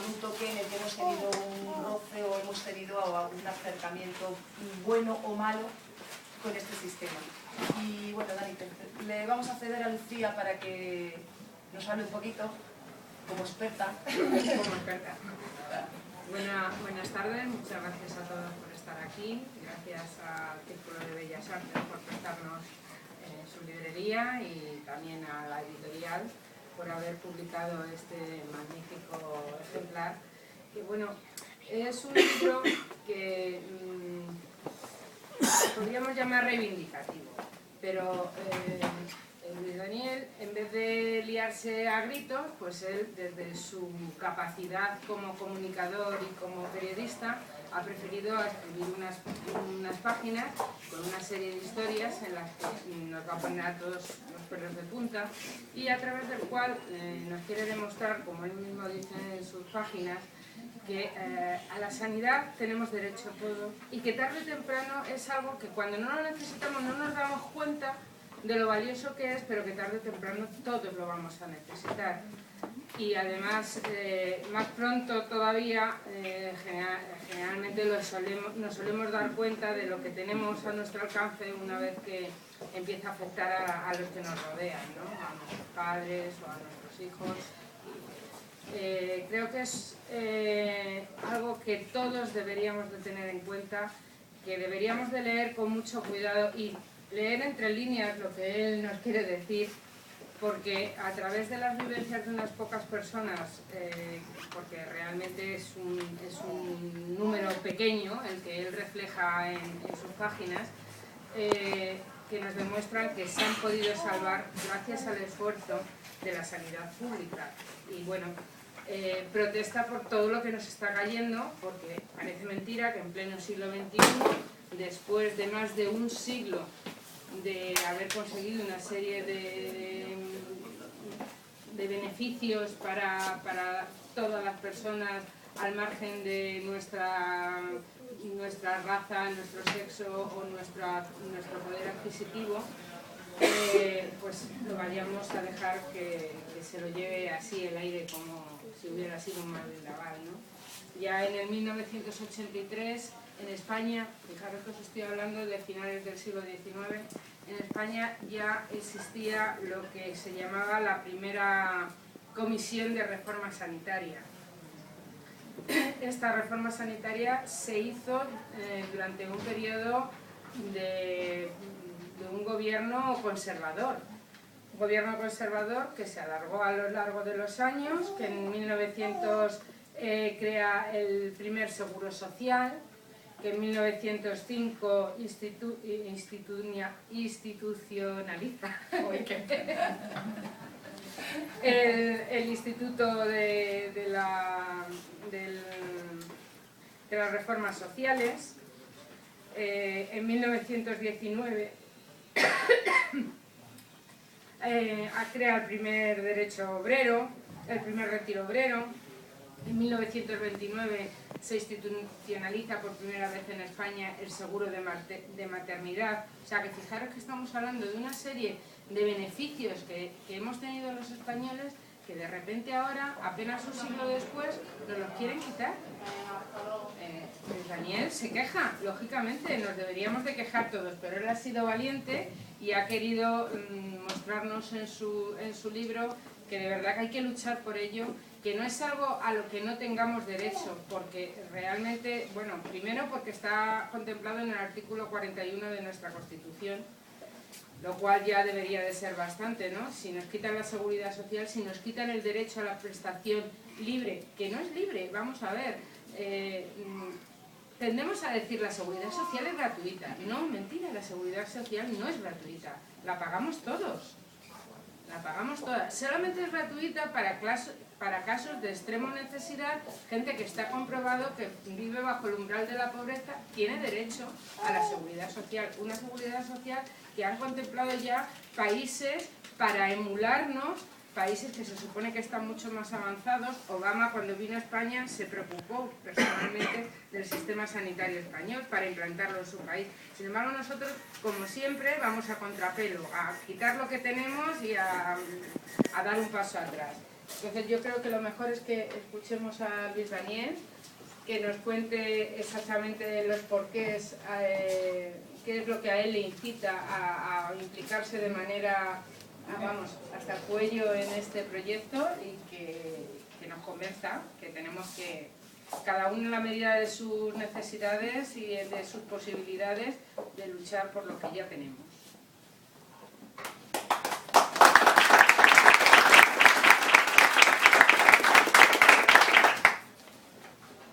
un toque en el que hemos tenido un roce o hemos tenido algún acercamiento bueno o malo con este sistema. Y bueno, Dani, le vamos a ceder a Lucía para que nos hable un poquito, como experta. Buenas tardes, muchas gracias a todos por estar aquí, gracias al Círculo de Bellas Artes por prestarnos su librería y también a la editorial por haber publicado este magnífico ejemplar, que bueno, es un libro que podríamos llamar reivindicativo, pero Luis Daniel, en vez de liarse a gritos, pues él, desde su capacidad como comunicador y como periodista, ha preferido escribir unas páginas con una serie de historias en las que nos va a poner a todos los pelos de punta y a través del cual nos quiere demostrar, como él mismo dice en sus páginas, que a la sanidad tenemos derecho a todo y que tarde o temprano es algo que cuando no lo necesitamos no nos damos cuenta de lo valioso que es, pero que tarde o temprano todos lo vamos a necesitar. Y además, más pronto todavía, generalmente nos solemos dar cuenta de lo que tenemos a nuestro alcance una vez que empieza a afectar a los que nos rodean, ¿no? A nuestros padres o a nuestros hijos. Creo que es algo que todos deberíamos de tener en cuenta, que deberíamos de leer con mucho cuidado y leer entre líneas lo que él nos quiere decir, porque a través de las vivencias de unas pocas personas, porque realmente es un número pequeño el que él refleja en sus páginas, que nos demuestran que se han podido salvar gracias al esfuerzo de la sanidad pública. Y bueno, protesta por todo lo que nos está cayendo, porque parece mentira que en pleno siglo XXI, después de más de un siglo de haber conseguido una serie de beneficios para todas las personas al margen de nuestra raza, nuestro sexo o nuestro poder adquisitivo, pues lo vayamos a dejar que se lo lleve así el aire como si hubiera sido un vendaval, ¿no? Ya en el 1983 en España, fijaros que os estoy hablando de finales del siglo XIX, en España ya existía lo que se llamaba la primera comisión de reforma sanitaria. Esta reforma sanitaria se hizo durante un periodo de un gobierno conservador. Un gobierno conservador que se alargó a lo largo de los años, que en 1900 crea el primer seguro social, que en 1905 institucionaliza el Instituto de las Reformas Sociales. En 1919 crea el primer derecho obrero, el primer retiro obrero. En 1929 se institucionaliza por primera vez en España el seguro de maternidad. O sea que fijaros que estamos hablando de una serie de beneficios que hemos tenido los españoles que de repente ahora, apenas un siglo después, nos los quieren quitar. Daniel se queja, lógicamente, nos deberíamos de quejar todos, pero él ha sido valiente y ha querido mostrarnos en su libro que de verdad que hay que luchar por ello, que no es algo a lo que no tengamos derecho, porque realmente, bueno, primero porque está contemplado en el artículo 41 de nuestra Constitución, lo cual ya debería de ser bastante, ¿no? Si nos quitan la seguridad social, si nos quitan el derecho a la prestación libre, que no es libre, vamos a ver, tendemos a decir la seguridad social es gratuita. No, mentira, la seguridad social no es gratuita, la pagamos todos. La pagamos todas. Solamente es gratuita para casos de extrema necesidad, gente que está comprobado que vive bajo el umbral de la pobreza, tiene derecho a la seguridad social. Una seguridad social que han contemplado ya países para emularnos, países que se supone que están mucho más avanzados. Obama, cuando vino a España, se preocupó personalmente del sistema sanitario español para implantarlo en su país. Sin embargo, nosotros, como siempre, vamos a contrapelo, a quitar lo que tenemos y a dar un paso atrás. Entonces yo creo que lo mejor es que escuchemos a Luis Daniel, que nos cuente exactamente los porqués, qué es lo que a él le incita a implicarse de manera, vamos, hasta el cuello en este proyecto, y que nos convenza que tenemos que, cada uno en la medida de sus necesidades y de sus posibilidades, de luchar por lo que ya tenemos.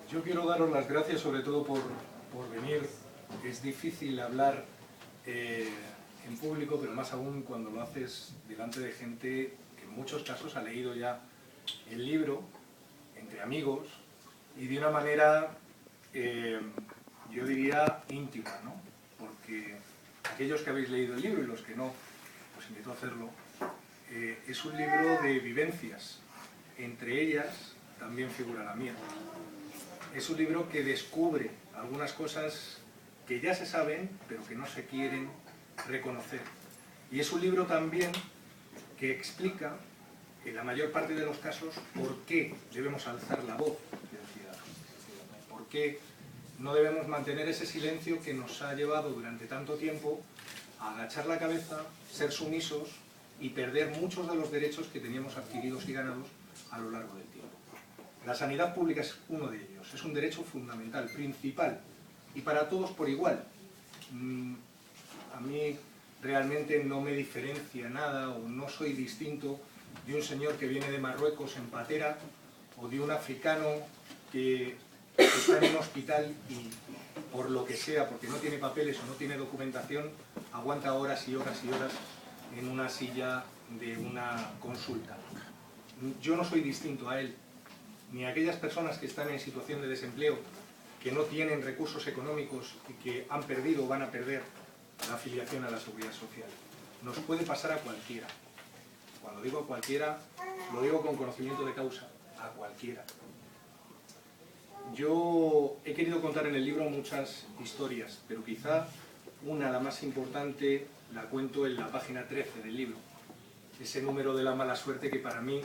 Yo quiero daros las gracias sobre todo por venir. Es difícil hablar en público, pero más aún cuando lo haces delante de gente que en muchos casos ha leído ya el libro, entre amigos, y de una manera, yo diría, íntima, ¿no? Porque aquellos que habéis leído el libro y los que no, os invito a hacerlo, es un libro de vivencias. Entre ellas también figura la mía. Es un libro que descubre algunas cosas que ya se saben, pero que no se quieren reconocer. Y es un libro también que explica, en la mayor parte de los casos, por qué debemos alzar la voz, por qué no debemos mantener ese silencio que nos ha llevado durante tanto tiempo a agachar la cabeza, ser sumisos y perder muchos de los derechos que teníamos adquiridos y ganados a lo largo del tiempo. La sanidad pública es uno de ellos, es un derecho fundamental, principal, y para todos por igual. A mí realmente no me diferencia nada, o no soy distinto de un señor que viene de Marruecos en patera, o de un africano que está en un hospital y por lo que sea, porque no tiene papeles o no tiene documentación, aguanta horas y horas y horas en una silla de una consulta. Yo no soy distinto a él, ni a aquellas personas que están en situación de desempleo, que no tienen recursos económicos y que han perdido o van a perder la afiliación a la seguridad social. Nos puede pasar a cualquiera. Cuando digo a cualquiera, lo digo con conocimiento de causa, a cualquiera. Yo he querido contar en el libro muchas historias, pero quizá una, la más importante, la cuento en la página 13 del libro. Ese número de la mala suerte que para mí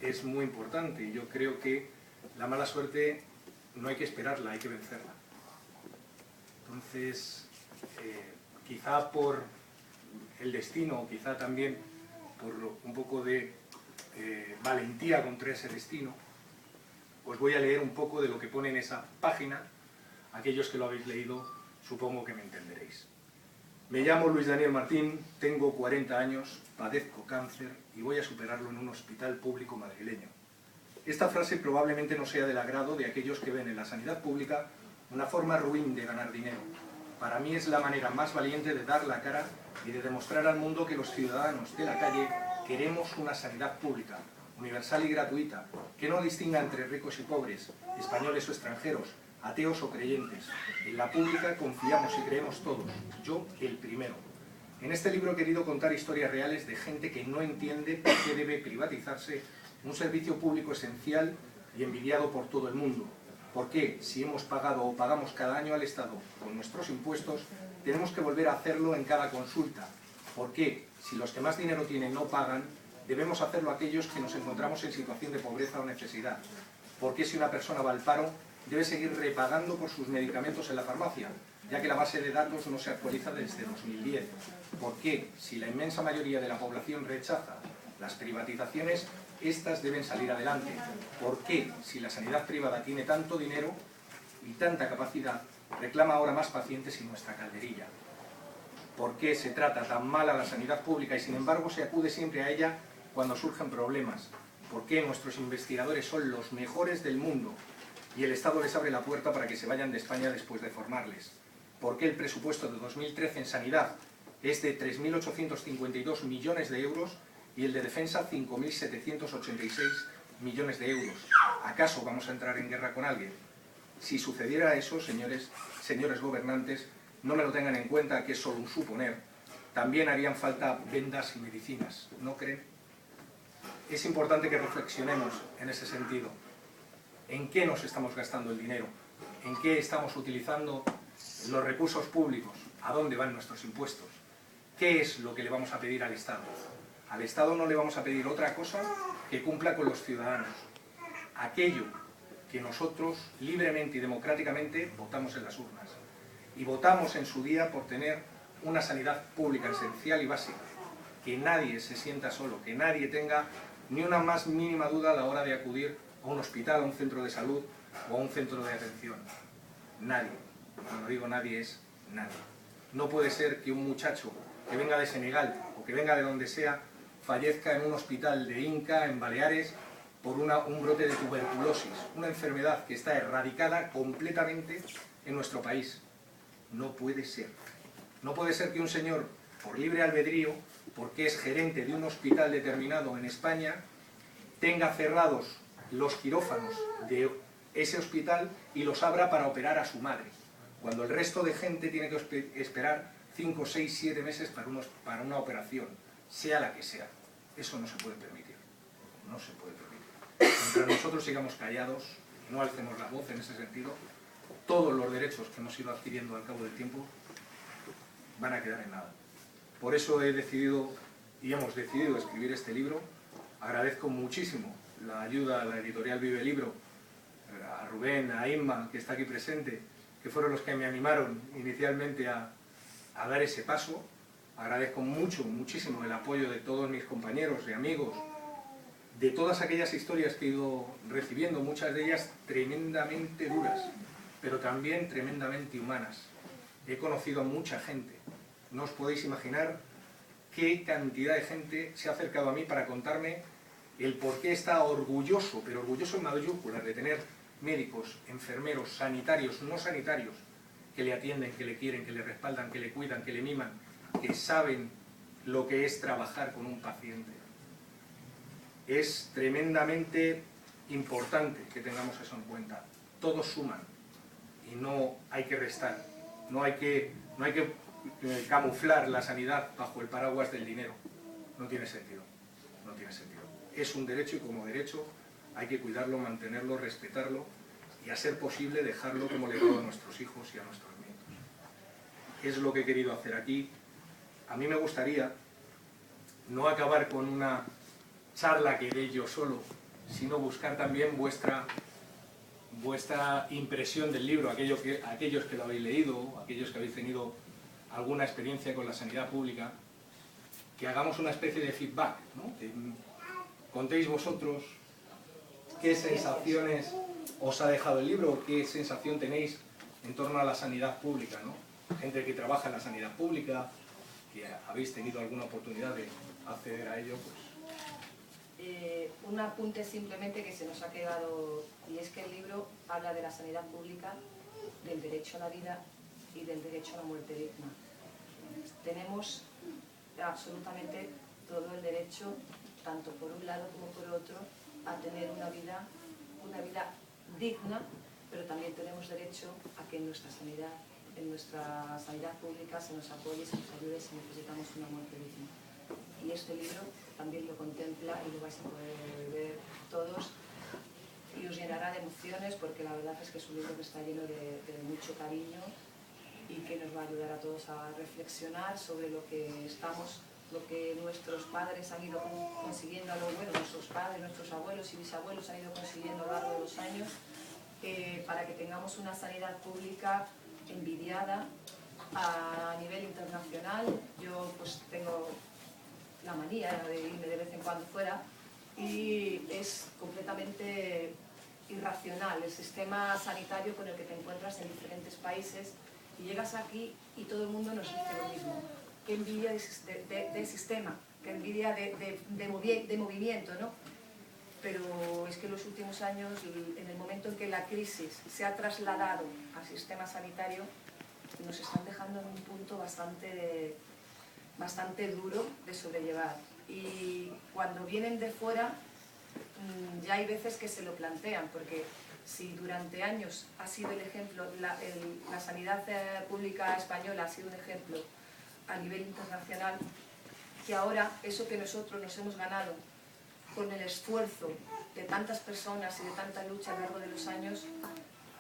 es muy importante, y yo creo que la mala suerte no hay que esperarla, hay que vencerla. Entonces, quizá por el destino, o quizá también por un poco de valentía contra ese destino, os voy a leer un poco de lo que pone en esa página. Aquellos que lo habéis leído, supongo que me entenderéis. Me llamo Luis Daniel Martín, tengo 40 años, padezco cáncer y voy a superarlo en un hospital público madrileño. Esta frase probablemente no sea del agrado de aquellos que ven en la sanidad pública una forma ruin de ganar dinero. Para mí es la manera más valiente de dar la cara y de demostrar al mundo que los ciudadanos de la calle queremos una sanidad pública, universal y gratuita, que no distinga entre ricos y pobres, españoles o extranjeros, ateos o creyentes. En la pública confiamos y creemos todos, yo el primero. En este libro he querido contar historias reales de gente que no entiende por qué debe privatizarse un servicio público esencial y envidiado por todo el mundo. ¿Por qué, si hemos pagado o pagamos cada año al Estado con nuestros impuestos, tenemos que volver a hacerlo en cada consulta? ¿Por qué, si los que más dinero tienen no pagan, debemos hacerlo aquellos que nos encontramos en situación de pobreza o necesidad? ¿Por qué, si una persona va al paro, debe seguir repagando por sus medicamentos en la farmacia, ya que la base de datos no se actualiza desde 2010? ¿Por qué, si la inmensa mayoría de la población rechaza las privatizaciones, estas deben salir adelante? ¿Por qué, si la sanidad privada tiene tanto dinero y tanta capacidad, reclama ahora más pacientes y nuestra calderilla? ¿Por qué se trata tan mal a la sanidad pública y sin embargo se acude siempre a ella cuando surgen problemas? ¿Por qué nuestros investigadores son los mejores del mundo y el Estado les abre la puerta para que se vayan de España después de formarles? ¿Por qué el presupuesto de 2013 en sanidad es de 3.852 millones de euros y el de defensa 5.786 millones de euros? ¿Acaso vamos a entrar en guerra con alguien? Si sucediera eso, señores gobernantes, no me lo tengan en cuenta, que es solo un suponer. También harían falta vendas y medicinas, ¿no creen? Es importante que reflexionemos en ese sentido. ¿En qué nos estamos gastando el dinero? ¿En qué estamos utilizando los recursos públicos? ¿A dónde van nuestros impuestos? ¿Qué es lo que le vamos a pedir al Estado? Al Estado no le vamos a pedir otra cosa que cumpla con los ciudadanos. Aquello que nosotros libremente y democráticamente votamos en las urnas. Y votamos en su día por tener una sanidad pública esencial y básica. Que nadie se sienta solo, que nadie tenga ni una más mínima duda a la hora de acudir a un hospital, a un centro de salud o a un centro de atención. Nadie. Cuando digo nadie es nadie. No puede ser que un muchacho que venga de Senegal o que venga de donde sea fallezca en un hospital de Inca, en Baleares, por un brote de tuberculosis, una enfermedad que está erradicada completamente en nuestro país. No puede ser. No puede ser que un señor, por libre albedrío, porque es gerente de un hospital determinado en España, tenga cerrados los quirófanos de ese hospital y los abra para operar a su madre, cuando el resto de gente tiene que esperar 5, 6, 7 meses para una operación, sea la que sea. Eso no se puede permitir. No se puede permitir. Mientras nosotros sigamos callados y no alcemos la voz en ese sentido, todos los derechos que hemos ido adquiriendo al cabo del tiempo van a quedar en nada. Por eso he decidido y hemos decidido escribir este libro. Agradezco muchísimo la ayuda a la editorial Vive Libro, a Rubén, a Inma, que está aquí presente, que fueron los que me animaron inicialmente a dar ese paso. Agradezco muchísimo el apoyo de todos mis compañeros y amigos, de todas aquellas historias que he ido recibiendo, muchas de ellas tremendamente duras, pero también tremendamente humanas. He conocido a mucha gente. No os podéis imaginar qué cantidad de gente se ha acercado a mí para contarme el por qué está orgulloso, pero orgulloso en mayúsculas, de tener médicos, enfermeros, sanitarios, no sanitarios, que le atienden, que le quieren, que le respaldan, que le cuidan, que le miman, que saben lo que es trabajar con un paciente. Es tremendamente importante que tengamos eso en cuenta. Todos suman y no hay que restar, no hay que camuflar la sanidad bajo el paraguas del dinero. No tiene sentido, no tiene sentido. Es un derecho y como derecho hay que cuidarlo, mantenerlo, respetarlo y a ser posible dejarlo como legado a nuestros hijos y a nuestros nietos. Es lo que he querido hacer aquí. A mí me gustaría no acabar con una charla que dé yo solo, sino buscar también vuestra impresión del libro, aquellos que lo habéis leído, aquellos que habéis tenido alguna experiencia con la sanidad pública, que hagamos una especie de feedback, ¿no? Que contéis vosotros qué sensaciones os ha dejado el libro, qué sensación tenéis en torno a la sanidad pública, ¿no? Gente que trabaja en la sanidad pública, que habéis tenido alguna oportunidad de acceder a ello, pues... Un apunte simplemente que se nos ha quedado, y es que el libro habla de la sanidad pública, del derecho a la vida y del derecho a la muerte digna. Tenemos absolutamente todo el derecho, tanto por un lado como por otro, a tener una vida digna, pero también tenemos derecho a que en nuestra sanidad pública se nos apoye, se nos ayude si necesitamos una muerte digna. Y este libro también lo contempla y lo vais a poder ver todos y os llenará de emociones porque la verdad es que es un libro que está lleno de mucho cariño y que nos va a ayudar a todos a reflexionar sobre lo que nuestros padres han ido consiguiendo, nuestros padres, nuestros abuelos y bisabuelos han ido consiguiendo a lo largo de los años para que tengamos una sanidad pública envidiada a nivel internacional. Yo pues tengo la manía de irme de vez en cuando fuera y es completamente irracional el sistema sanitario con el que te encuentras en diferentes países y llegas aquí y todo el mundo nos dice lo mismo. Qué envidia de sistema, qué envidia de movimiento, ¿no? Pero es que en los últimos años, en el momento en que la crisis se ha trasladado al sistema sanitario, nos están dejando en un punto bastante duro de sobrellevar. Y cuando vienen de fuera, ya hay veces que se lo plantean, porque si durante años ha sido el ejemplo, la sanidad pública española ha sido un ejemplo a nivel internacional, que ahora eso que nosotros nos hemos ganado con el esfuerzo de tantas personas y de tanta lucha a lo largo de los años,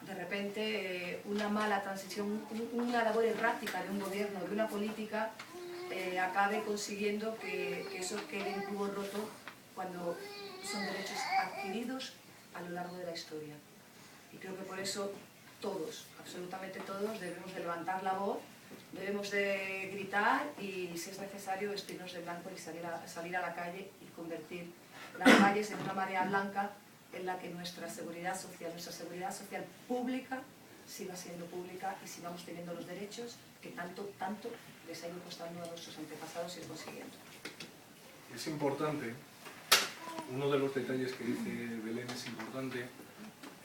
de repente una mala transición, una labor errática de un gobierno, de una política, acabe consiguiendo que eso quede en cubo roto cuando son derechos adquiridos a lo largo de la historia. Y creo que por eso todos, absolutamente todos, debemos de levantar la voz, debemos de gritar y, si es necesario, vestirnos de blanco y salir a la calle y convertir las calles en una marea blanca en la que nuestra seguridad social pública siga siendo pública y sigamos teniendo los derechos que tanto les ha ido costando a nuestros antepasados ir consiguiendo. Es importante, uno de los detalles que dice Belén es importante.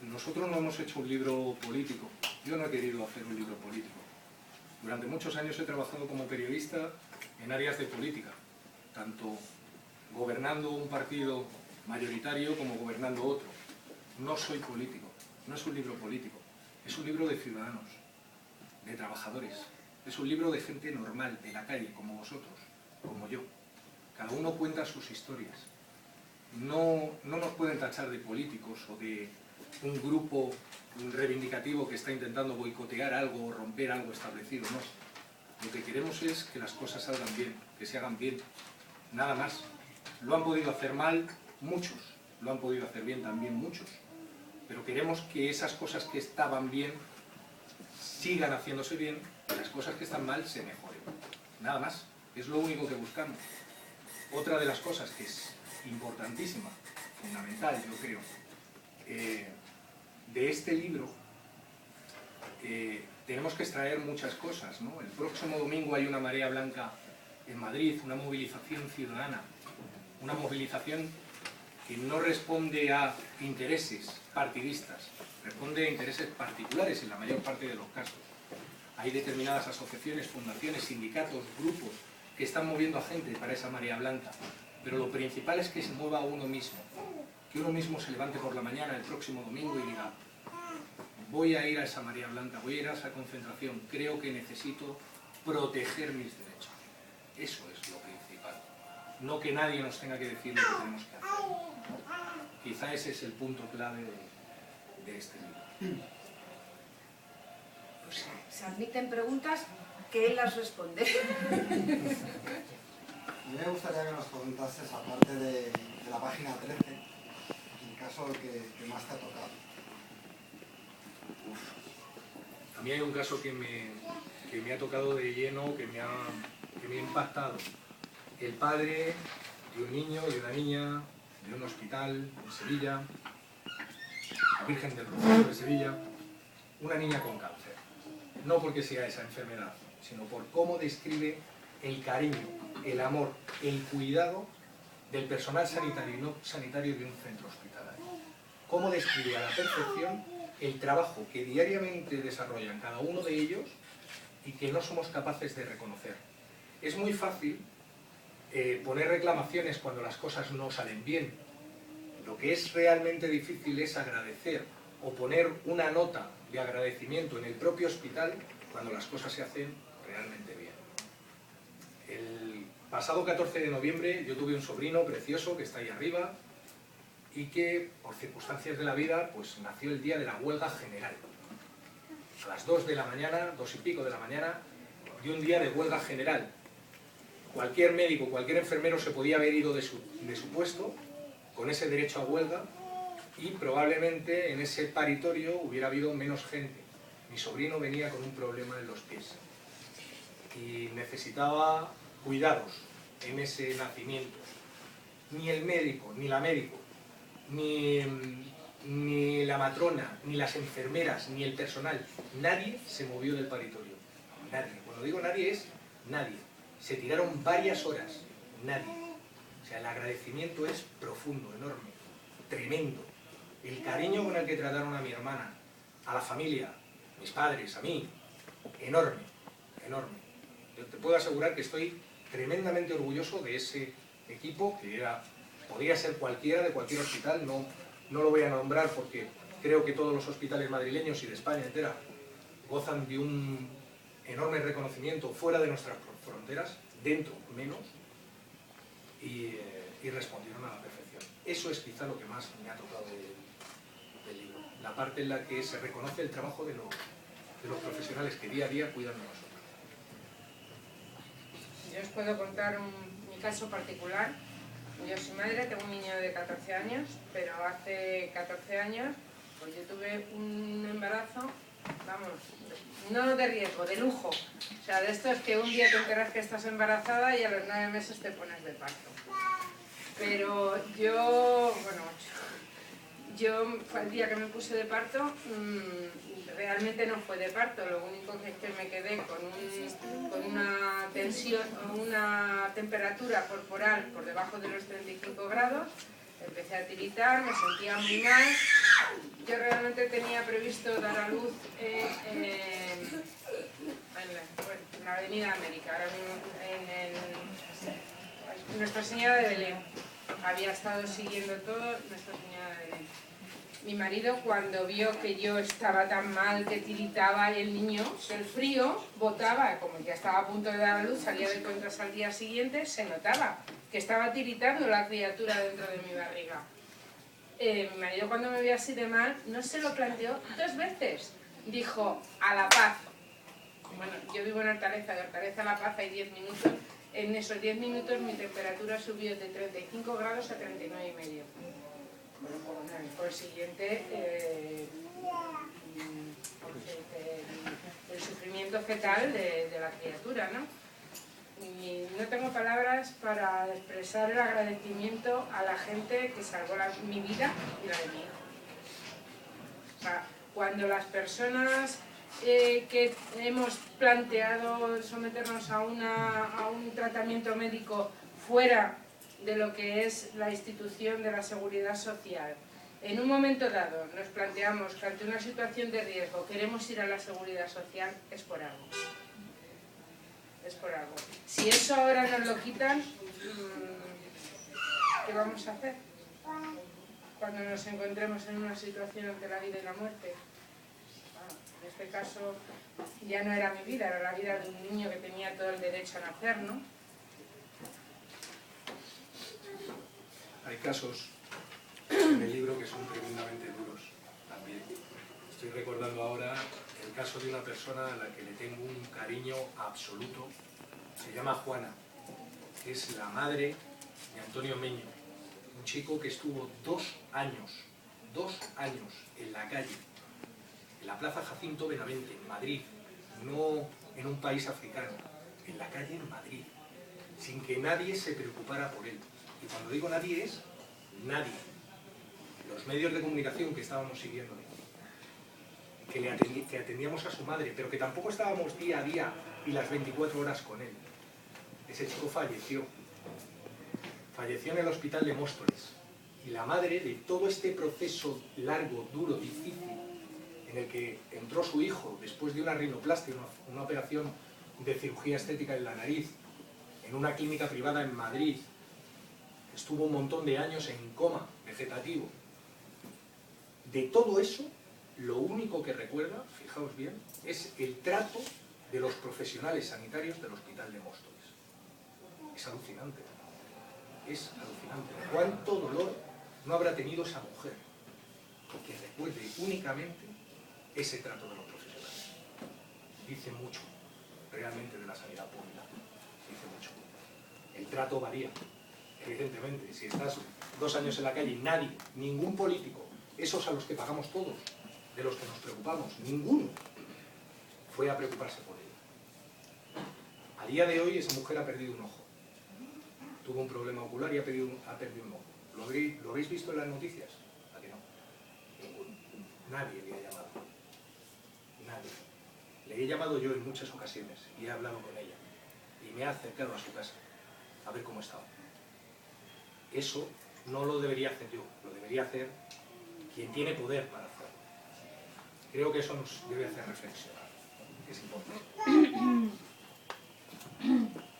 Nosotros no hemos hecho un libro político. Yo no he querido hacer un libro político. Durante muchos años he trabajado como periodista en áreas de política, tanto gobernando un partido mayoritario como gobernando otro. No soy político, no es un libro político, es un libro de ciudadanos, de trabajadores, es un libro de gente normal, de la calle, como vosotros, como yo. Cada uno cuenta sus historias. No nos pueden tachar de políticos o de un grupo reivindicativo que está intentando boicotear algo o romper algo establecido, no. Lo que queremos es que las cosas salgan bien, que se hagan bien, nada más. Lo han podido hacer mal muchos, lo han podido hacer bien también muchos, pero queremos que esas cosas que estaban bien sigan haciéndose bien y las cosas que están mal se mejoren. Nada más, es lo único que buscamos. Otra de las cosas que es importantísima, fundamental, yo creo, de este libro, tenemos que extraer muchas cosas, ¿no? El próximo domingo hay una marea blanca en Madrid, una movilización ciudadana, una movilización que no responde a intereses partidistas, responde a intereses particulares en la mayor parte de los casos. Hay determinadas asociaciones, fundaciones, sindicatos, grupos que están moviendo a gente para esa marea blanca, pero lo principal es que se mueva uno mismo, que uno mismo se levante por la mañana el próximo domingo y diga: voy a ir a esa marea blanca, voy a ir a esa concentración, creo que necesito proteger mis derechos. Eso es lo principal. No que nadie nos tenga que decir lo que tenemos que hacer. Quizá ese es el punto clave de este libro. Pues se admiten preguntas que él las responde. A mí me gustaría que nos comentases, aparte de la página 13, el caso que más te ha tocado. A mí hay un caso que me ha tocado de lleno, que me ha impactado. El padre de un niño y una niña de un hospital en Sevilla, la Virgen del Rocío de Sevilla, una niña con cáncer. No porque sea esa enfermedad, sino por cómo describe el cariño, el amor, el cuidado del personal sanitario y no sanitario de un centro hospitalario. Cómo describe a la perfección el trabajo que diariamente desarrollan cada uno de ellos y que no somos capaces de reconocer. Es muy fácil poner reclamaciones cuando las cosas no salen bien. Lo que es realmente difícil es agradecer o poner una nota de agradecimiento en el propio hospital cuando las cosas se hacen realmente bien. El pasado 14 de noviembre yo tuve un sobrino precioso que está ahí arriba y que, por circunstancias de la vida, pues nació el día de la huelga general. A las 2 de la mañana, 2 y pico de la mañana, de un día de huelga general. Cualquier médico, cualquier enfermero se podía haber ido de su puesto con ese derecho a huelga y probablemente en ese paritorio hubiera habido menos gente. Mi sobrino venía con un problema en los pies y necesitaba cuidados en ese nacimiento. Ni el médico, ni la médico, ni la matrona, ni las enfermeras, ni el personal, nadie se movió del paritorio. Nadie. Cuando digo nadie es nadie. Se tiraron varias horas. Nadie. O sea, el agradecimiento es profundo, enorme, tremendo. El cariño con el que trataron a mi hermana, a la familia, a mis padres, a mí, enorme, enorme. Yo te puedo asegurar que estoy tremendamente orgulloso de ese equipo, que podía ser cualquiera de cualquier hospital, no lo voy a nombrar porque creo que todos los hospitales madrileños y de España entera gozan de un enorme reconocimiento fuera de nuestras fronteras, dentro menos, y respondieron a la perfección. Eso es quizá lo que más me ha tocado del libro, la parte en la que se reconoce el trabajo de los profesionales que día a día cuidan de nosotros. Yo os puedo contar mi caso particular. Yo soy madre, tengo un niño de 14 años, pero hace 14 años pues yo tuve un embarazo, vamos, no de riesgo, de lujo. O sea, de estos que un día te enteras que estás embarazada y a los 9 meses te pones de parto. Pero yo, bueno, el día que me puse de parto, realmente no fue de parto, lo único que es que me quedé con una tensión, una temperatura corporal por debajo de los 35 grados, empecé a tiritar, me sentía muy mal. Yo realmente tenía previsto dar a luz en la Avenida América, ahora mismo en Nuestra Señora de Belén. Había estado siguiendo todo Nuestra Señora de Belén. Mi marido, cuando vio que yo estaba tan mal, que tiritaba y el niño del frío botaba, como ya estaba a punto de dar a luz, salía de contras al día siguiente, se notaba que estaba tiritando la criatura dentro de mi barriga. Mi marido, cuando me vio así de mal, no se lo planteó 2 veces. Dijo, a La Paz. Bueno, yo vivo en Hortaleza, de Hortaleza a La Paz hay 10 minutos. En esos 10 minutos mi temperatura subió de 35 grados a 39,5. Por el siguiente, el sufrimiento fetal de la criatura, ¿no? Y no tengo palabras para expresar el agradecimiento a la gente que salvó mi vida y la de mi hijo. O sea, cuando las personas que hemos planteado someternos a un tratamiento médico fuera de lo que es la institución de la seguridad social, en un momento dado nos planteamos que ante una situación de riesgo queremos ir a la seguridad social, es por algo. Es por algo. Si eso ahora nos lo quitan, ¿qué vamos a hacer? Cuando nos encontremos en una situación entre la vida y la muerte. En este caso ya no era mi vida, era la vida de un niño que tenía todo el derecho a nacer, ¿no? Hay casos en el libro que son tremendamente duros también. Estoy recordando ahora el caso de una persona a la que le tengo un cariño absoluto. Se llama Juana. Es la madre de Antonio Meño, un chico que estuvo 2 años en la calle, en la Plaza Jacinto Benavente, en Madrid, no en un país africano, en la calle en Madrid, sin que nadie se preocupara por él. Y cuando digo nadie es nadie. Los medios de comunicación que estábamos siguiéndole, que atendíamos a su madre, pero que tampoco estábamos día a día y las 24 horas con él. Ese chico falleció. Falleció en el hospital de Móstoles. Y la madre, de todo este proceso largo, duro, difícil, en el que entró su hijo después de una rinoplastia, una operación de cirugía estética en la nariz, en una clínica privada en Madrid, estuvo un montón de años en coma vegetativo. De todo eso, lo único que recuerda, fijaos bien, es el trato de los profesionales sanitarios del hospital de Móstoles. Es alucinante. Es alucinante. ¿Cuánto dolor no habrá tenido esa mujer que recuerde únicamente ese trato de los profesionales? Dice mucho, realmente, de la sanidad pública. Dice mucho. El trato varía, evidentemente. Si estás 2 años en la calle y nadie, ningún político, esos a los que pagamos todos, de los que nos preocupamos, ninguno fue a preocuparse por ella. A día de hoy esa mujer ha perdido un ojo. Tuvo un problema ocular y ha perdido un ojo. ¿Lo habéis visto en las noticias? ¿A que no? Ninguno. Nadie le ha llamado. Nadie. Le he llamado yo en muchas ocasiones y he hablado con ella. Y me he acercado a su casa a ver cómo estaba. Eso no lo debería hacer yo, lo debería hacer quien tiene poder para hacerlo. Creo que eso nos debe hacer reflexionar. Es importante.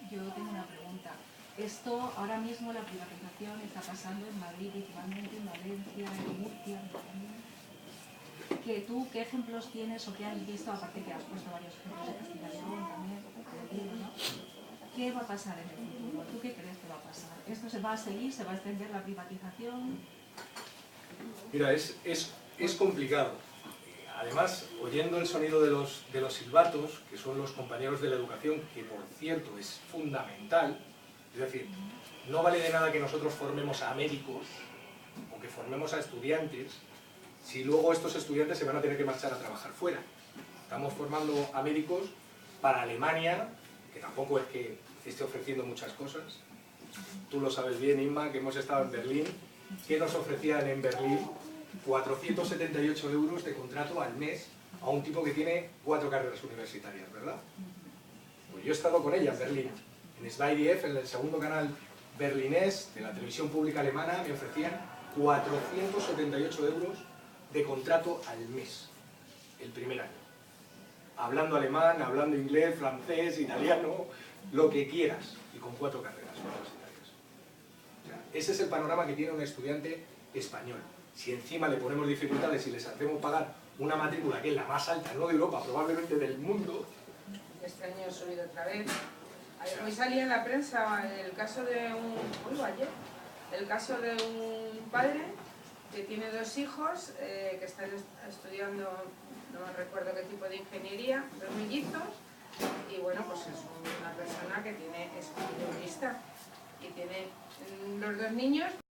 Yo tengo una pregunta. Esto, ahora mismo la privatización está pasando en Madrid, principalmente en Valencia, en Murcia también. ¿Qué ejemplos tienes o qué has visto, aparte que has puesto varios ejemplos de Castilla y León también, ¿no? ¿Qué va a pasar en el futuro? ¿Tú qué crees que va a pasar? ¿Esto se va a seguir? ¿Se va a extender la privatización? Mira, es complicado. Además, oyendo el sonido de los silbatos, que son los compañeros de la educación, que por cierto es fundamental, es decir, no vale de nada que nosotros formemos a médicos o que formemos a estudiantes si luego estos estudiantes se van a tener que marchar a trabajar fuera. Estamos formando a médicos para Alemania, que tampoco es que esté ofreciendo muchas cosas. Tú lo sabes bien, Inma, que hemos estado en Berlín. ¿Qué nos ofrecían en Berlín? 478 euros de contrato al mes a un tipo que tiene 4 carreras universitarias, ¿verdad? Pues yo he estado con ella en Berlín. En SWDF, en el segundo canal berlinés de la televisión pública alemana, me ofrecían 478 euros de contrato al mes, el primer año. Hablando alemán, hablando inglés, francés, italiano, lo que quieras, y con 4 carreras universitarias. O sea, ese es el panorama que tiene un estudiante español. Si encima le ponemos dificultades y les hacemos pagar una matrícula que es la más alta, no de Europa, probablemente del mundo. Este año he subido otra vez. Hoy salía en la prensa el caso de el caso de un padre que tiene 2 hijos que están estudiando, no recuerdo qué tipo de ingeniería, 2 mellizos, y bueno, pues es una persona que es periodista y tiene los 2 niños.